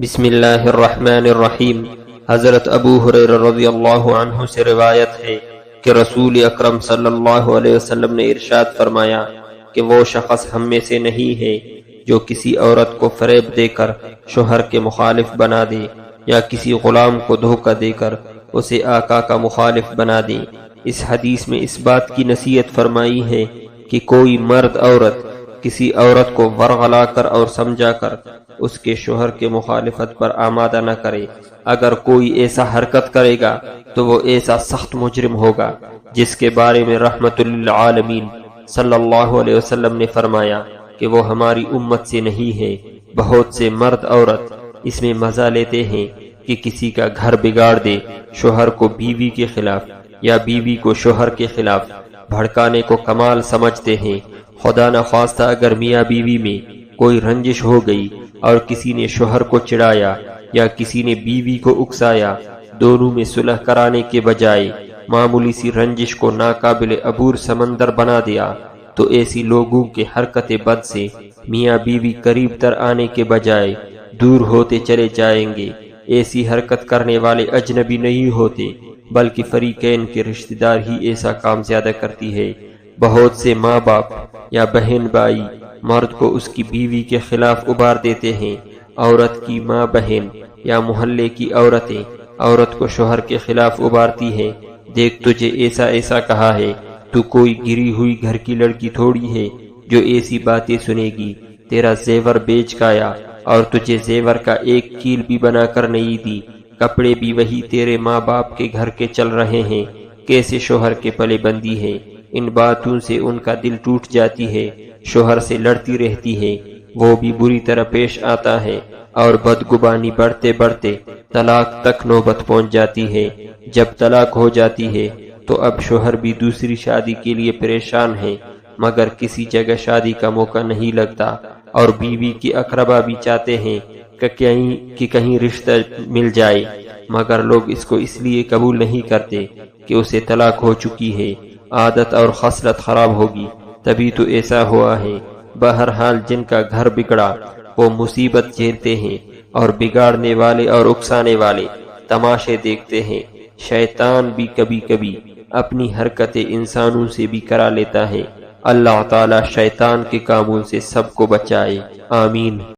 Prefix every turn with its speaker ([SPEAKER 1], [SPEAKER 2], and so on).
[SPEAKER 1] بسم اللہ الرحمن الرحیم۔ حضرت ابو ہریرہ رضی اللہ عنہ سے روایت ہے کہ رسول اکرم صلی اللہ علیہ وسلم نے ارشاد فرمایا کہ وہ شخص ہم میں سے نہیں ہے جو کسی عورت کو فریب دے کر شوہر کے مخالف بنا دے یا کسی غلام کو دھوکہ دے کر اسے آقا کا مخالف بنا دے۔ اس حدیث میں اس بات کی نصیحت فرمائی ہے کہ کوئی مرد عورت کسی عورت کو ورغلا کر اور سمجھا کر اس کے شوہر کے مخالفت پر آمادہ نہ کرے۔ اگر کوئی ایسا حرکت کرے گا تو وہ ایسا سخت مجرم ہوگا جس کے بارے میں رحمت للعالمین صلی اللہ علیہ وسلم نے فرمایا کہ وہ ہماری امت سے نہیں ہے۔ بہت سے مرد عورت اس میں مزہ لیتے ہیں کہ کسی کا گھر بگاڑ دے، شوہر کو بیوی کے خلاف یا بیوی کو شوہر کے خلاف بھڑکانے کو کمال سمجھتے ہیں۔ خدا نخواستہ اگر میاں بیوی میں کوئی رنجش ہو گئی اور کسی نے شوہر کو چڑھایا یا کسی نے بیوی کو اکسایا، دونوں میں صلح کرانے کے بجائے معمولی سی رنجش کو ناقابل عبور سمندر بنا دیا تو ایسی لوگوں کے حرکت بد سے میاں بیوی قریب تر آنے کے بجائے دور ہوتے چلے جائیں گے۔ ایسی حرکت کرنے والے اجنبی نہیں ہوتے بلکہ فریقین کے رشتہ دار ہی ایسا کام زیادہ کرتی ہے۔ بہت سے ماں باپ یا بہن بھائی مرد کو اس کی بیوی کے خلاف ابھار دیتے ہیں۔ عورت کی ماں بہن یا محلے کی عورتیں عورت کو شوہر کے خلاف ابھارتی ہیں۔ دیکھ تجھے ایسا ایسا کہا ہے، تو کوئی گری ہوئی گھر کی لڑکی تھوڑی ہے جو ایسی باتیں سنے گی۔ تیرا زیور بیچ گایا اور تجھے زیور کا ایک کیل بھی بنا کر نہیں دی۔ کپڑے بھی وہی تیرے ماں باپ کے گھر کے چل رہے ہیں، کیسے شوہر کے پلے بندی ہے۔ ان باتوں سے ان کا دل ٹوٹ جاتی ہے، شوہر سے لڑتی رہتی ہے، وہ بھی بری طرح پیش آتا ہے اور بدگمانی بڑھتے بڑھتے طلاق تک نوبت پہنچ جاتی ہے۔ جب طلاق ہو جاتی ہے تو اب شوہر بھی دوسری شادی کے لیے پریشان ہے، مگر کسی جگہ شادی کا موقع نہیں لگتا، اور بیوی کے اقربا بھی چاہتے ہیں کہ کہیں رشتہ مل جائے، مگر لوگ اس کو اس لیے قبول نہیں کرتے کہ اسے طلاق ہو چکی ہے، عادت اور خصلت خراب ہوگی، تبھی تو ایسا ہوا ہے۔ بہرحال جن کا گھر بگڑا وہ مصیبت جھیلتے ہیں اور بگاڑنے والے اور اکسانے والے تماشے دیکھتے ہیں۔ شیطان بھی کبھی کبھی اپنی حرکتیں انسانوں سے بھی کرا لیتا ہے۔ اللہ تعالی شیطان کے کاموں سے سب کو بچائے، آمین۔